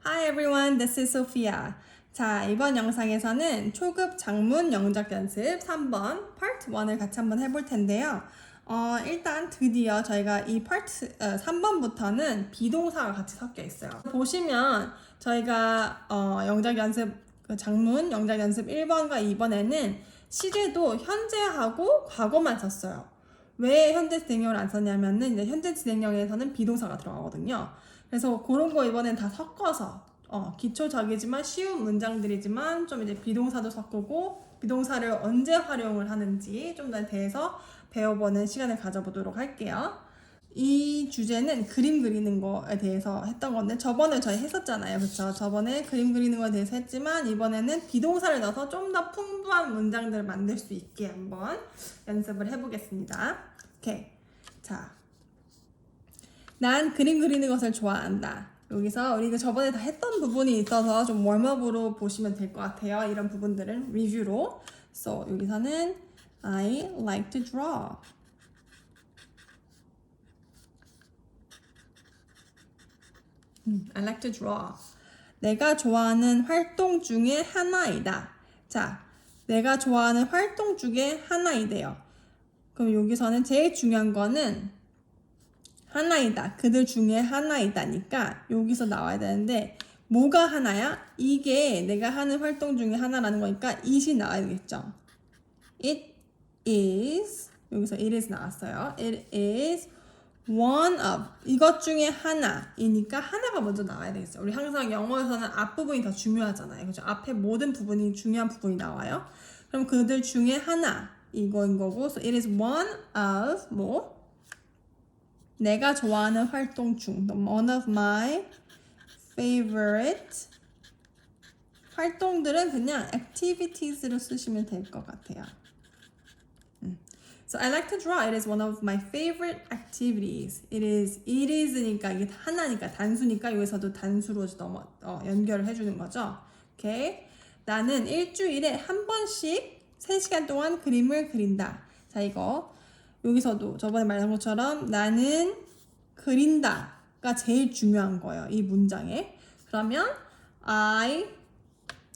Hi everyone, this is Sophia. 자, 이번 영상에서는 초급 장문 영작 연습 3번 파트 1을 같이 한번 해볼 텐데요. 일단 드디어 저희가 이 파트 3번부터는 비동사가 같이 섞여 있어요. 보시면 저희가 영작 연습 장문 영작 연습 1번과 2번에는 시제도 현재하고 과거만 썼어요. 왜 현재 진행형을 안 썼냐면은 이제 현재 진행형에서는 비동사가 들어가거든요. 그래서 그런 거 이번엔 다 섞어서 기초적이지만 쉬운 문장들이지만 좀 이제 비동사도 섞고 비동사를 언제 활용을 하는지 좀 더 대해서 배워보는 시간을 가져보도록 할게요. 이 주제는 그림 그리는 거에 대해서 했던 건데 저번에 저희 했었잖아요. 그쵸? 저번에 그림 그리는 거에 대해서 했지만 이번에는 비동사를 넣어서 좀 더 풍부한 문장들을 만들 수 있게 한번 연습을 해보겠습니다. 오케이. 자, 난 그림 그리는 것을 좋아한다. 여기서 우리가 저번에 다 했던 부분이 있어서 좀 웜업으로 보시면 될 것 같아요. 이런 부분들은 리뷰로. So 여기서는 I like to draw. I like to draw. 내가 좋아하는 활동 중에 하나이다. 자, 내가 좋아하는 활동 중에 하나이대요. 그럼 여기서는 제일 중요한 거는 하나이다. 그들 중에 하나이다니까 여기서 나와야 되는데 뭐가 하나야? 이게 내가 하는 활동 중에 하나라는 거니까 it이 나와야 되겠죠. It is 여기서 it is 나왔어요. It is one of 이것 중에 하나이니까 하나가 먼저 나와야 되겠죠. 우리 항상 영어에서는 앞부분이 더 중요하잖아요. 그죠? 앞에 모든 부분이 중요한 부분이 나와요. 그럼 그들 중에 하나 이거인 거고 so it is one of 뭐 내가 좋아하는 활동 중 one of my favorite 활동들은 그냥 activities로 쓰시면 될 것 같아요. So I like to draw. It is one of my favorite activities. It is니까 이게 하나니까 단수니까 여기서도 단수로 연결을 해주는 거죠. 오케이. 나는 일주일에 한 번씩 3시간 동안 그림을 그린다. 자 이거 여기서도 저번에 말한 것처럼 나는 그린다가 제일 중요한 거예요. 이 문장에. 그러면 I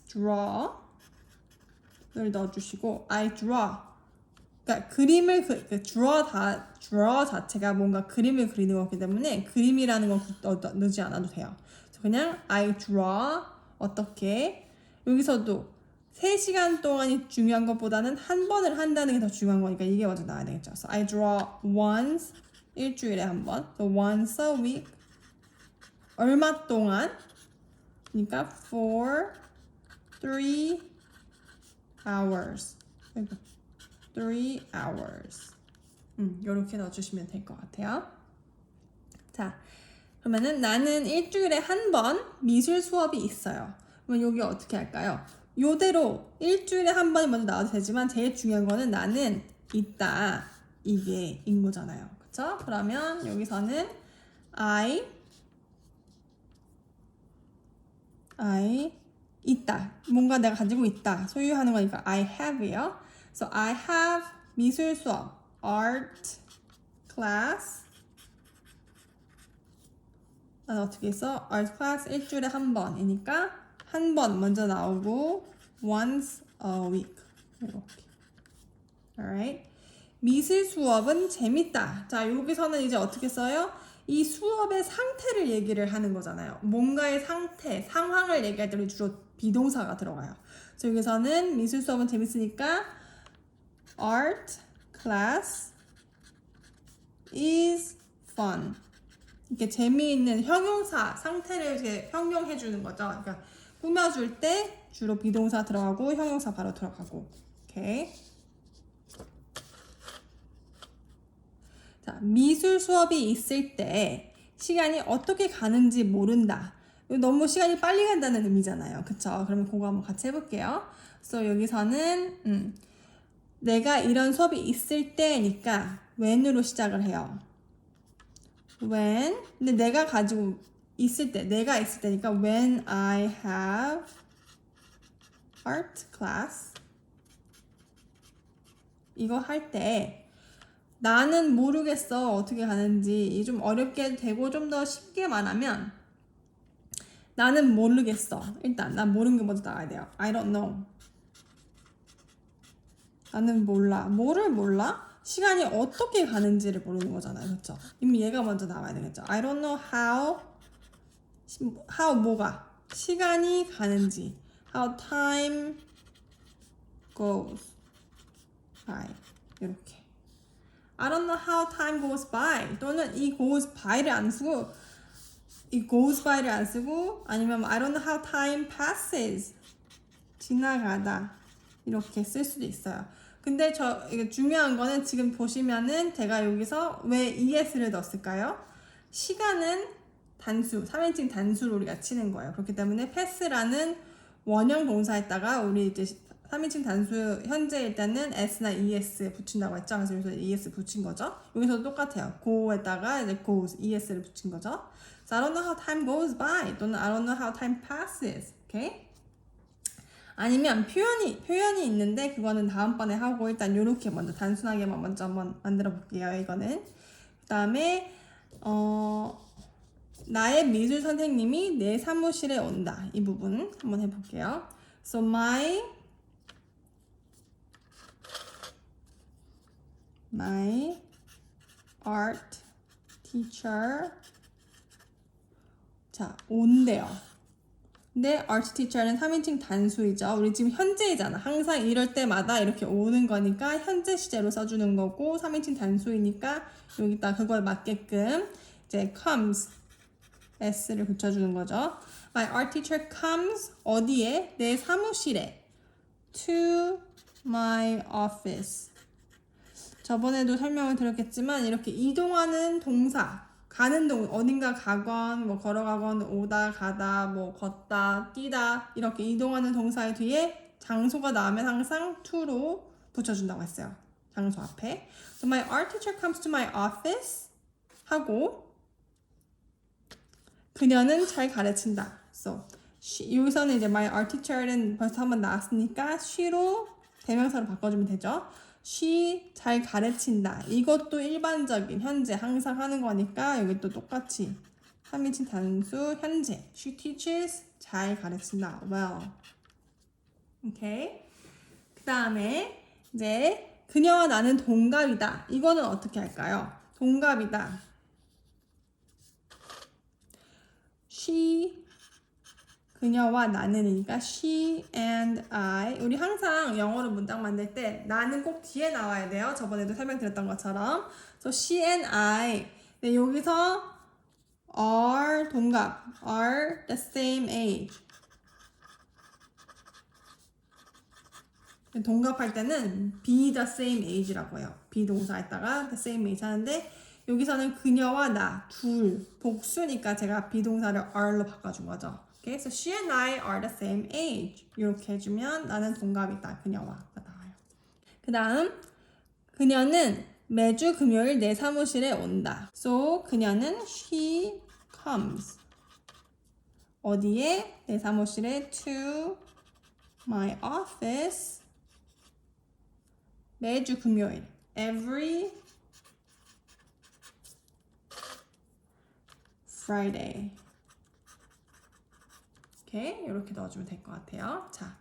draw를 넣어주시고 I draw. 그러니까 그림을 draw 자체가 뭔가 그림을 그리는 거기 때문에 그림이라는 건 넣지 않아도 돼요. 그냥 I draw 어떻게 여기서도 3시간 동안이 중요한 것보다는 한 번을 한다는 게 더 중요한 거니까 이게 먼저 나와야 되겠죠. So I draw once 일주일에 한 번. So once a week 얼마 동안? 그러니까 for 3 hours. 3 hours. 이렇게 넣어주시면 될 것 같아요. 자, 그러면은 나는 일주일에 한 번 미술 수업이 있어요. 그러면 여기 어떻게 할까요? 요대로 일주일에 한 번이 먼저 나와도 되지만 제일 중요한 거는 나는 있다. 이게 인 거잖아요. 그쵸? 그러면 여기서는 I 있다. 뭔가 내가 가지고 있다. 소유하는 거니까 I have요. So I have 미술 수업, art class. 난 어떻게 써? art class 일주일에 한 번이니까 한 번 먼저 나오고 once a week. 이렇게. Alright. 미술 수업은 재밌다. 자, 여기서는 이제 어떻게 써요? 이 수업의 상태를 얘기를 하는 거잖아요. 뭔가의 상태, 상황을 얘기할 때 주로 비동사가 들어가요. 그래서 여기서는 미술 수업은 재밌으니까 art class is fun. 이렇게 재미있는 형용사, 상태를 이렇게 형용해 주는 거죠. 그러니까 꾸며줄 때 주로 비동사 들어가고 형용사 바로 들어가고. 오케이. 자, 미술 수업이 있을 때 시간이 어떻게 가는지 모른다. 너무 시간이 빨리 간다는 의미잖아요. 그쵸? 그러면 그거 한번 같이 해볼게요. 그래서 여기서는 내가 이런 수업이 있을 때니까 when으로 시작을 해요. when 근데 내가 가지고 있을 때 내가 있을 때니까 when I have art class 이거 할 때 나는 모르겠어 어떻게 가는지 좀 어렵게 되고 좀 더 쉽게 말하면 나는 모르겠어. 일단 난 모르는 게 먼저 나와야 돼요. I don't know. 나는 몰라. 뭐를 몰라? 시간이 어떻게 가는지를 모르는 거잖아요. 그렇죠? 이미 얘가 먼저 나와야 되겠죠. I don't know how 뭐가 시간이 가는지. How time goes by. 이렇게. I don't know how time goes by. 또는 이 goes by를 안 쓰고 이 goes by를 안 쓰고 아니면 I don't know how time passes. 지나가다. 이렇게 쓸 수도 있어요. 근데 이게 중요한 거는 지금 보시면은 제가 여기서 왜 es를 넣었을까요? 시간은 단수, 3인칭 단수로 우리가 치는 거예요. 그렇기 때문에 pass라는 원형 동사에다가 우리 이제 3인칭 단수 현재 일단은 s나 es 붙인다고 했죠. 그래서 여기서 es 붙인 거죠. 여기서도 똑같아요. go에다가 이제 goes, es를 붙인 거죠. So I don't know how time goes by 또는 I don't know how time passes. 오케이? 아니면 표현이 있는데 그거는 다음번에 하고 일단 요렇게 먼저 단순하게만 먼저 한번 만들어 볼게요. 이거는 그 다음에 나의 미술 선생님이 내 사무실에 온다. 이 부분 한번 해볼게요. So my art teacher 자 온대요. 근데 art teacher는 3인칭 단수이죠. 우리 지금 현재이잖아. 항상 이럴 때마다 이렇게 오는 거니까 현재 시제로 써주는 거고 3인칭 단수이니까 여기다 그거에 맞게끔 이제 comes s를 붙여주는 거죠. My art teacher comes 어디에? 내 사무실에 to my office. 저번에도 설명을 드렸겠지만 이렇게 이동하는 동사 가는 어딘가 가건 뭐 걸어가건 오다 가다 뭐 걷다 뛰다 이렇게 이동하는 동사의 뒤에 장소가 나오면 항상 to로 붙여준다고 했어요. 장소 앞에. So my art teacher comes to my office 하고 그녀는 잘 가르친다. So 여기서는 이제 my art teacher는 벌써 한번 나왔으니까 she로 대명사로 바꿔주면 되죠. she 잘 가르친다. 이것도 일반적인 현재 항상 하는 거니까 여기 또 똑같이 3인칭 단수 현재 she teaches 잘 가르친다. well. 오케이. 그 다음에 이제 그녀와 나는 동갑이다. 이거는 어떻게 할까요? 동갑이다. she 그녀와 나는이니까 she and I. 우리 항상 영어로 문장 만들 때 나는 꼭 뒤에 나와야 돼요. 저번에도 설명드렸던 것처럼. So she and I. 네, 여기서 are 동갑, are the same age. 동갑할 때는 be the same age라고 해요. 비동사에다가 the same age 하는데 여기서는 그녀와 나 둘 복수니까 제가 비동사를 are로 바꿔준 거죠. Okay, so she and I are the same age. 이렇게 해주면 나는 동갑이다. 그녀와가 나와요. 그 다음 그녀는 매주 금요일 내 사무실에 온다. So 그녀는 she comes. 어디에? 내 사무실에 to my office. 매주 금요일. Every Friday. 이렇게 이렇게 넣어주면 될 것 같아요. 자,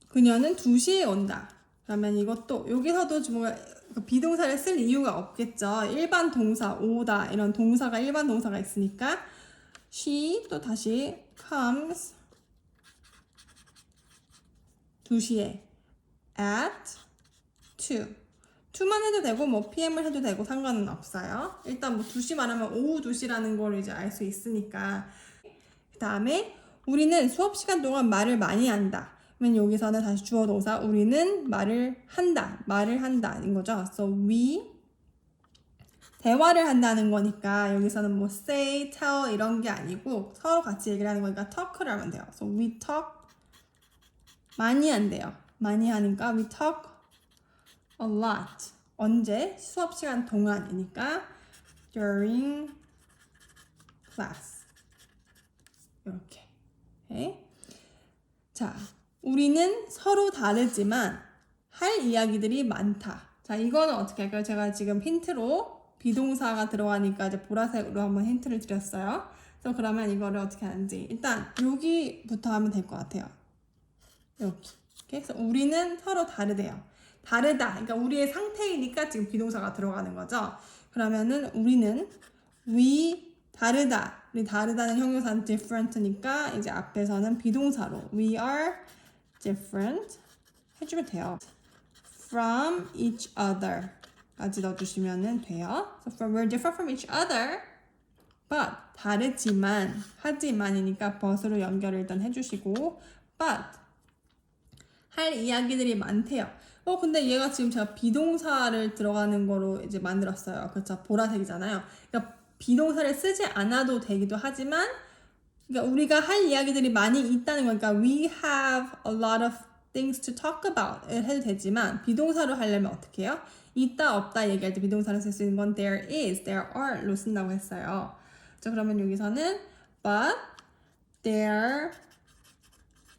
그녀는 2시에 온다. 그러면 이것도 여기서도 좀 비동사를 쓸 이유가 없겠죠. 일반 동사 오다 이런 동사가 일반 동사가 있으니까 she 또 다시 comes 2시에 at 2. 2만 해도 되고 뭐 PM을 해도 되고 상관은 없어요. 일단 뭐 2시 말하면 오후 2시라는 걸 이제 알 수 있으니까. 그 다음에 우리는 수업 시간 동안 말을 많이 한다. 그러면 여기서는 다시 주어 동사 우리는 말을 한다인 거죠. So we 대화를 한다는 거니까 여기서는 뭐 say, tell 이런 게 아니고 서로 같이 얘기를 하는 거니까 talk를 하면 돼요. So we talk 많이 한대요. 많이 하니까 we talk a lot. 언제? 수업 시간 동안이니까 during class. 이렇게. 오케이? 자, 우리는 서로 다르지만 할 이야기들이 많다. 자, 이거는 어떻게 할까요? 제가 지금 힌트로 비동사가 들어가니까 이제 보라색으로 한번 힌트를 드렸어요. 그래서 그러면 이거를 어떻게 하는지 일단 여기부터 하면 될 것 같아요. 여기. 그래서 우리는 서로 다르대요. 다르다. 그러니까 우리의 상태이니까 지금 비동사가 들어가는 거죠. 그러면은 우리는 we 다르다. 우리 다르다는 형용사는 different니까 이제 앞에서는 비동사로 we are different 해주면 돼요. From each other 까지 넣어주시면 돼요. So from, we're different from each other, but 다르지만 하지만이니까 but으로 연결을 일단 해주시고 but 할 이야기들이 많대요. 근데 얘가 지금 제가 비동사를 들어가는 거로 이제 만들었어요. 그렇죠? 보라색이잖아요. 그러니까 비동사를 쓰지 않아도 되기도 하지만 그러니까 우리가 할 이야기들이 많이 있다는 거니까 we have a lot of things to talk about 해도 되지만 비동사로 하려면 어떻게 해요? 있다 없다 얘기할 때 비동사를 쓸 수 있는 건 there is, there are로 쓴다고 했어요. 자, 그러면 여기서는 but there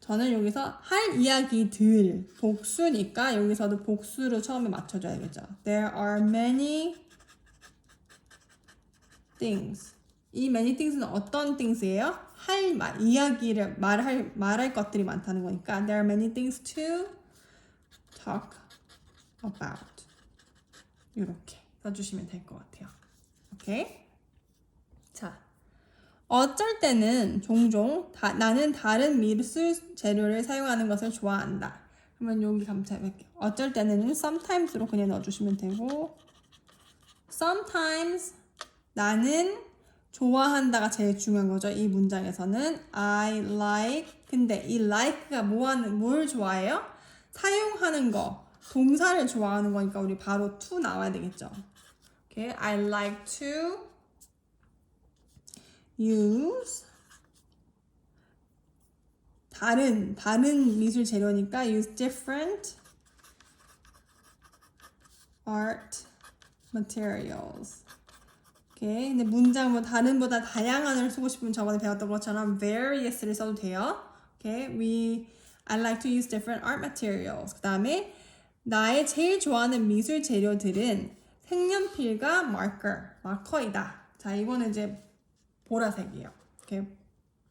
저는 여기서 할 이야기들 복수니까 여기서도 복수로 처음에 맞춰줘야겠죠. There are many things. 이 many things는 어떤 things예요? 이야기를 말할 것들이 많다는 거니까 there are many things to talk about. 이렇게 써주시면 될 것 같아요. 오케이? 자, 어쩔 때는 종종 나는 다른 미술 재료를 사용하는 것을 좋아한다. 그러면 여기 감사할게요. 어쩔 때는 sometimes로 그냥 넣어주시면 되고 sometimes 나는 좋아한다가 제일 중요한 거죠. 이 문장에서는 I like 근데 이 like가 뭘 좋아해요? 사용하는 거 동사를 좋아하는 거니까 우리 바로 to 나와야 되겠죠. Okay, I like to use 다른 미술 재료니까 use different art materials. 오케이. 근데 문장 뭐 다른보다 다양한을 쓰고 싶으면 저번에 배웠던 것처럼 various를 써도 돼요. 오케이. I like to use different art materials. 그다음에 나의 제일 좋아하는 미술 재료들은 색연필과 마커이다. 자, 이거는 이제 보라색이에요. 이렇게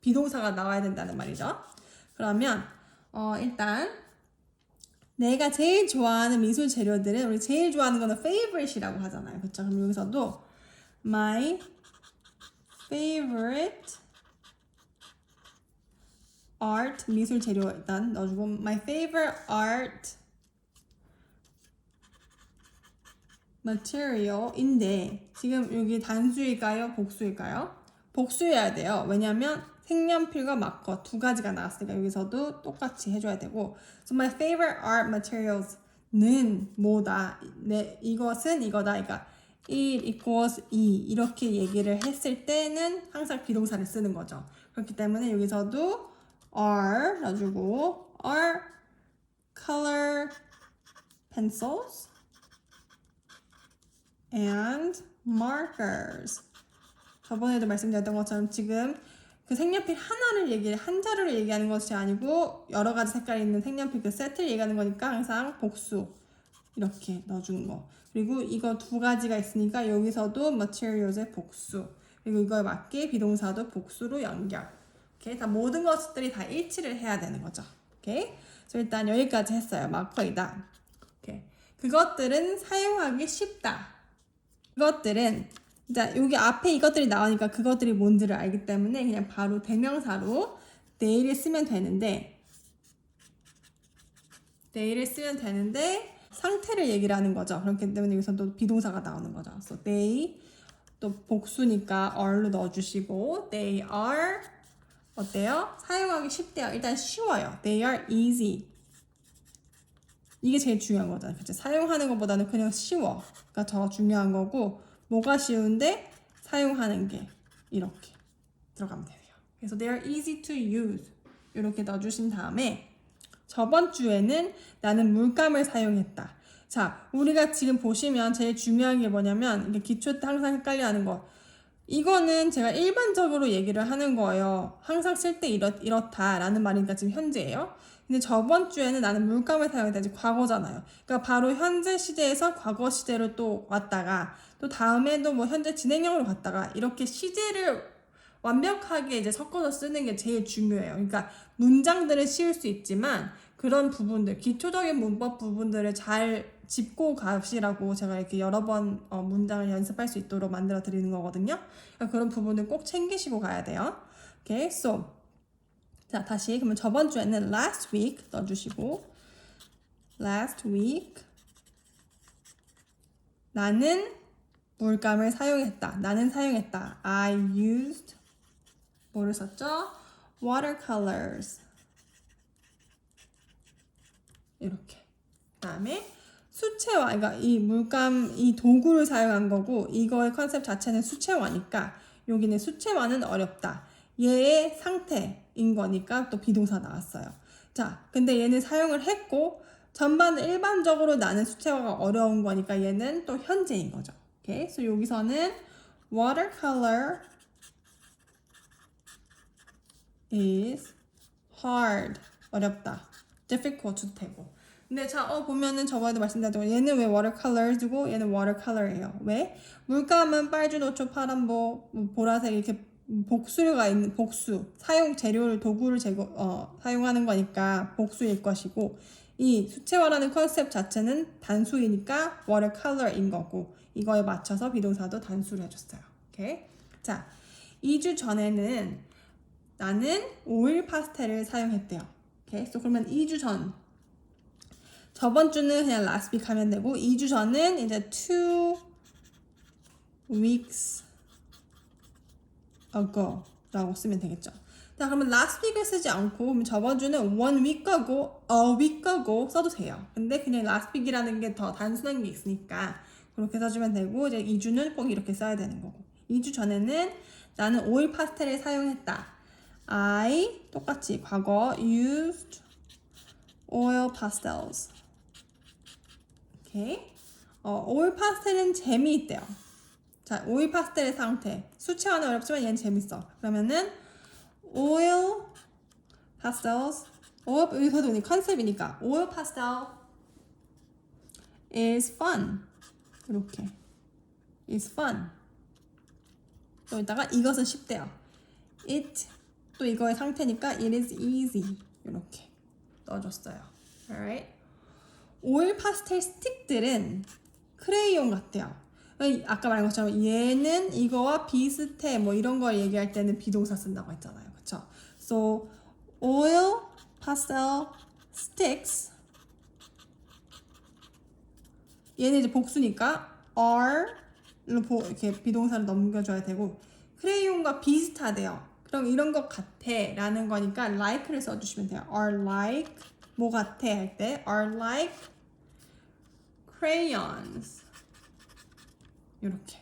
비동사가 나와야 된다는 말이죠. 그러면 일단 내가 제일 좋아하는 미술 재료들은 우리 제일 좋아하는 거는 favorite이라고 하잖아요. 그렇죠? 그럼 여기서도 my favorite art 미술 재료 일단 넣어주고 my favorite art material인데 지금 여기 단수일까요? 복수일까요? 복수해야 돼요. 왜냐면 색연필과 마커 두 가지가 나왔으니까 여기서도 똑같이 해줘야 되고 So my favorite art materials는 뭐다? 이것은 이거다. 그러니까 it equals 이렇게 얘기를 했을 때는 항상 비동사를 쓰는 거죠. 그렇기 때문에 여기서도 are 넣어주고 are color pencils and markers. 저번에도 말씀드렸던 것처럼 지금 그 색연필 한 자루를 얘기하는 것이 아니고 여러 가지 색깔이 있는 색연필 그 세트를 얘기하는 거니까 항상 복수 이렇게 넣어주는 거. 그리고 이거 두 가지가 있으니까 여기서도 materials의 복수. 그리고 이거에 맞게 비동사도 복수로 연결. 오케이? 다 모든 것들이 다 일치를 해야 되는 거죠. 오케이? 그래서 일단 여기까지 했어요. 마커이다. 오케이. 그것들은 사용하기 쉽다. 이것들은 자, 여기 앞에 이것들이 나오니까 그것들이 뭔지를 알기 때문에 그냥 바로 대명사로 they를 쓰면 되는데 상태를 얘기를 하는 거죠. 그렇기 때문에 여기서 또 비동사가 나오는 거죠. So they 또 복수니까 are로 넣어주시고 they are 어때요? 사용하기 쉽대요. 일단 쉬워요. They are easy. 이게 제일 중요한 거잖아요. 그치? 사용하는 것보다는 그냥 쉬워가 더 중요한 거고 뭐가 쉬운데 사용하는 게 이렇게 들어가면 돼요. 그래서 they are easy to use 이렇게 넣어주신 다음에 저번 주에는 나는 물감을 사용했다. 자, 우리가 지금 보시면 제일 중요한 게 뭐냐면 이게 기초 때 항상 헷갈려 하는 거. 이거는 제가 일반적으로 얘기를 하는 거예요. 항상 쓸 때 이렇다라는 말이니까 지금 현재예요. 근데 저번 주에는 나는 물감을 사용했다. 이제 과거잖아요. 그러니까 바로 현재 시제에서 과거 시제로 또 왔다가 또 다음에도 뭐 현재 진행형으로 갔다가 이렇게 시제를 완벽하게 이제 섞어서 쓰는 게 제일 중요해요. 그러니까 문장들을 씌울 수 있지만 그런 부분들, 기초적인 문법 부분들을 잘 짚고 가시라고 제가 이렇게 여러 번 문장을 연습할 수 있도록 만들어 드리는 거거든요. 그러니까 그런 부분을 꼭 챙기시고 가야 돼요. Okay, so 자 다시 그러면 저번 주에는 last week 넣어주시고 last week 나는 물감을 사용했다. 나는 사용했다. I used 뭐를 썼죠? watercolors 이렇게. 그다음에 수채화, 그러니까 이 물감 이 도구를 사용한 거고 이거의 컨셉 자체는 수채화니까 여기는 수채화는 어렵다. 얘의 상태인 거니까 또 비동사 나왔어요. 자, 근데 얘는 사용을 했고 전반 일반적으로 나는 수채화가 어려운 거니까 얘는 또 현재인 거죠. 오케이, 그래서 여기서는 watercolor is hard 어렵다. difficult도 되고. 근데 자 보면은 저번에도 말씀드렸죠. 얘는 왜 watercolors고 얘는 watercolor예요. 왜? 물감은 빨주, 노초, 파란보, 보라색 이렇게 복수가 있는 복수 사용 재료를 도구를 사용하는 거니까 복수일 것이고 이 수채화라는 컨셉 자체는 단수이니까 watercolor인 거고 이거에 맞춰서 비동사도 단수를 해줬어요. 오케이. 자, 2주 전에는 나는 오일 파스텔을 사용했대요. 오케이. 그래서 그러면 2주 전 저번 주는 그냥 last week 하면 되고 2주 전은 이제 2 weeks ago 라고 쓰면 되겠죠. 자, 그러면 last week을 쓰지 않고 그럼 저번 주는 1 week ago, a week ago 써도 돼요. 근데 그냥 last week이라는 게 더 단순한 게 있으니까 그렇게 써주면 되고 이제 2주는 꼭 이렇게 써야 되는 거고 2주 전에는 나는 오일 파스텔을 사용했다. I 똑같이 과거 used oil pastels. 오케이. 오일 파스텔은 재미있대요. 자, 오일 파스텔의 상태. 수채화는 어렵지만 얘는 재밌어. 그러면은 oil pastels. 여기서도 컨셉이니까 oil pastel is fun. 이렇게 is fun. 또 이따가 이것은 쉽대요. It 또 이거의 상태니까 it is easy. 이렇게 넣어줬어요. Alright. 오일 파스텔 스틱들은 크레이온 같대요. 아까 말한 것처럼 얘는 이거와 비슷해 뭐 이런 걸 얘기할 때는 비동사 쓴다고 했잖아요. 그쵸? So oil pastel sticks 얘는 이제 복수니까 are로 이렇게 비동사를 넘겨줘야 되고 크레이온과 비슷하대요. 그럼 이런 것 같아 라는 거니까 like를 써주시면 돼요. are like 뭐 같아 할 때 are like crayons 이렇게.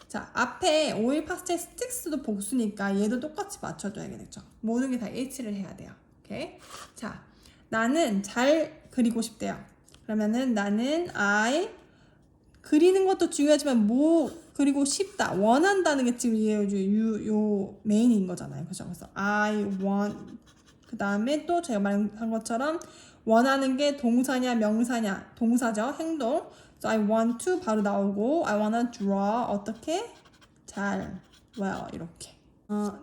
자, 앞에 오일 파스텔 스틱스도 복수니까 얘도 똑같이 맞춰줘야겠죠. 모든 게 다 일치를 해야 돼요. 오케이. 자, 나는 잘 그리고 싶대요. 그러면은 나는 I 그리는 것도 중요하지만 뭐 그리고 싶다 원한다는 게 지금 요 메인인 거잖아요. 그죠? 그래서 I want 그 다음에 또 제가 말한 것처럼 원하는 게 동사냐 명사냐 동사죠. 행동. So I want to 바로 나오고 I wanna draw 어떻게? 잘 well 이렇게.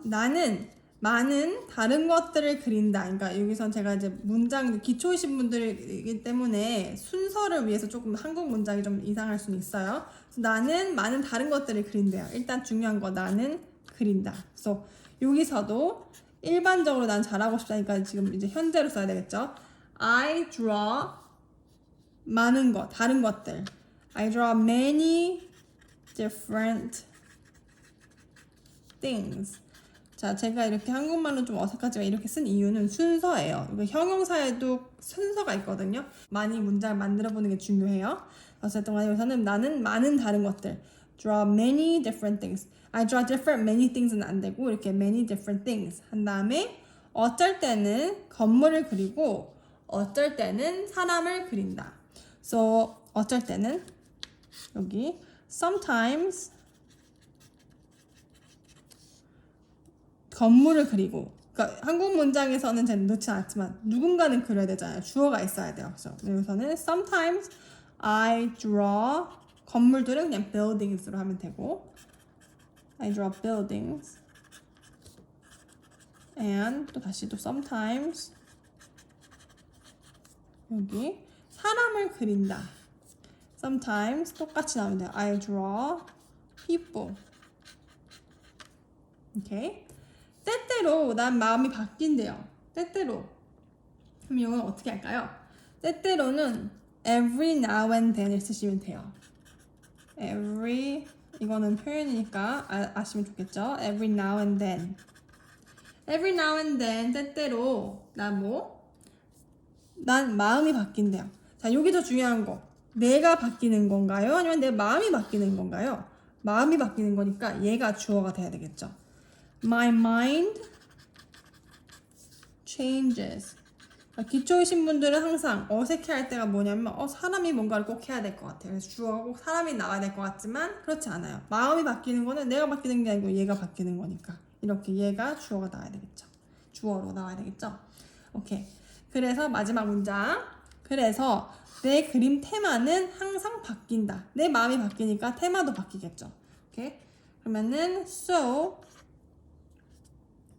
나는 많은 다른 것들을 그린다. 그러니까 여기선 제가 이제 문장 기초이신 분들이기 때문에 순서를 위해서 조금 한국 문장이 좀 이상할 수는 있어요. 그래서 나는 많은 다른 것들을 그린대요. 일단 중요한 거 나는 그린다. 그래서 여기서도 일반적으로 난 잘하고 싶다니까 지금 이제 현재로 써야 되겠죠. I draw 많은 것, 다른 것들. I draw many different things. 자, 제가 이렇게 한국말로 좀 어색하지만 이렇게 쓴 이유는 순서예요. 형용사에도 순서가 있거든요. 많이 문장을 만들어 보는 게 중요해요. 어쨌든 간에 여기서는 나는 많은 다른 것들. Draw many different things. I draw different many things는 안 되고 이렇게 many different things 한 다음에 어쩔 때는 건물을 그리고 어쩔 때는 사람을 그린다. So 어쩔 때는 여기 sometimes 건물을 그리고 그러니까 한국 문장에서는 제가 넣지 않았지만 누군가는 그려야 되잖아요. 주어가 있어야 돼요. 그래서 여기서는 sometimes I draw 건물들은 그냥 buildings로 하면 되고 I draw buildings and 또 다시 또 sometimes 여기 사람을 그린다. sometimes 똑같이 나오면 돼요. I draw people. 오케이. 때때로 난 마음이 바뀐대요. 때때로. 그럼 이건 어떻게 할까요? 때때로는 every now and then을 쓰시면 돼요. every 이거는 표현이니까 아시면 좋겠죠? every now and then. every now and then 때때로 난 마음이 바뀐대요. 자, 여기 더 중요한 거. 내가 바뀌는 건가요? 아니면 내 마음이 바뀌는 건가요? 마음이 바뀌는 거니까 얘가 주어가 돼야 되겠죠. My mind changes. 기초이신 분들은 항상 어색해할 때가 뭐냐면 사람이 뭔가를 꼭 해야 될 것 같아요. 그래서 주어가 꼭 사람이 나와야 될 것 같지만 그렇지 않아요. 마음이 바뀌는 거는 내가 바뀌는 게 아니고 얘가 바뀌는 거니까 이렇게 얘가 주어가 나와야 되겠죠. 주어로 나와야 되겠죠. 오케이. 그래서 마지막 문장. 그래서 내 그림 테마는 항상 바뀐다. 내 마음이 바뀌니까 테마도 바뀌겠죠. 오케이. 그러면은 so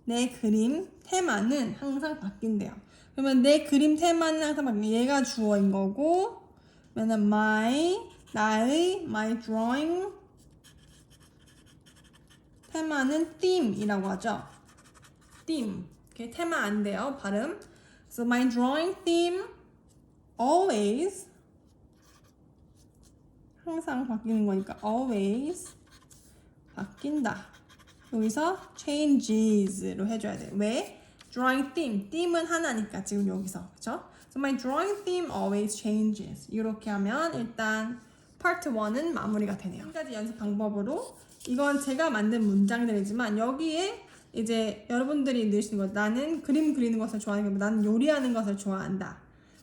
내 그림 테마는 항상 바뀐대요. 그러면 내 그림 테마는 항상 바뀐 얘가 주어인 거고, 그러면 나의 my drawing 테마는 theme이라고 하죠. theme. 이렇게 테마 안 돼요. 발음. So my drawing theme always 항상 바뀌는 거니까 always 바뀐다. 여기서 changes로 해줘야 돼요. 왜? drawing theme. theme은 하나니까 지금 여기서. 그쵸? So my drawing theme always changes. 이렇게 하면 일단 part 1은 마무리가 되네요. 지금까지 연습 방법으로 이건 제가 만든 문장들이지만 여기에 이제 여러분들이 넣으시는 거 나는 그림 그리는 것을 좋아하는 거 나는 요리하는 것을 좋아한다.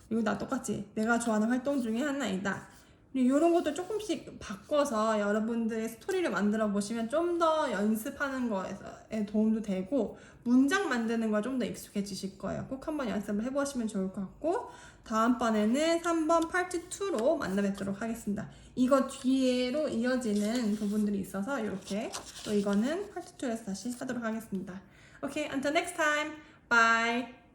그리고 나 똑같이 내가 좋아하는 활동 중에 하나이다. 이런 것도 조금씩 바꿔서 여러분들의 스토리를 만들어 보시면 좀 더 연습하는 거에 도움도 되고 문장 만드는 거에 좀 더 익숙해지실 거예요. 꼭 한번 연습을 해보시면 좋을 것 같고 다음번에는 3번 파트 2로 만나 뵙도록 하겠습니다. 이거 뒤로 이어지는 부분들이 있어서 이렇게 또 이거는 파트 2에서 다시 하도록 하겠습니다. Okay, until next time. Bye.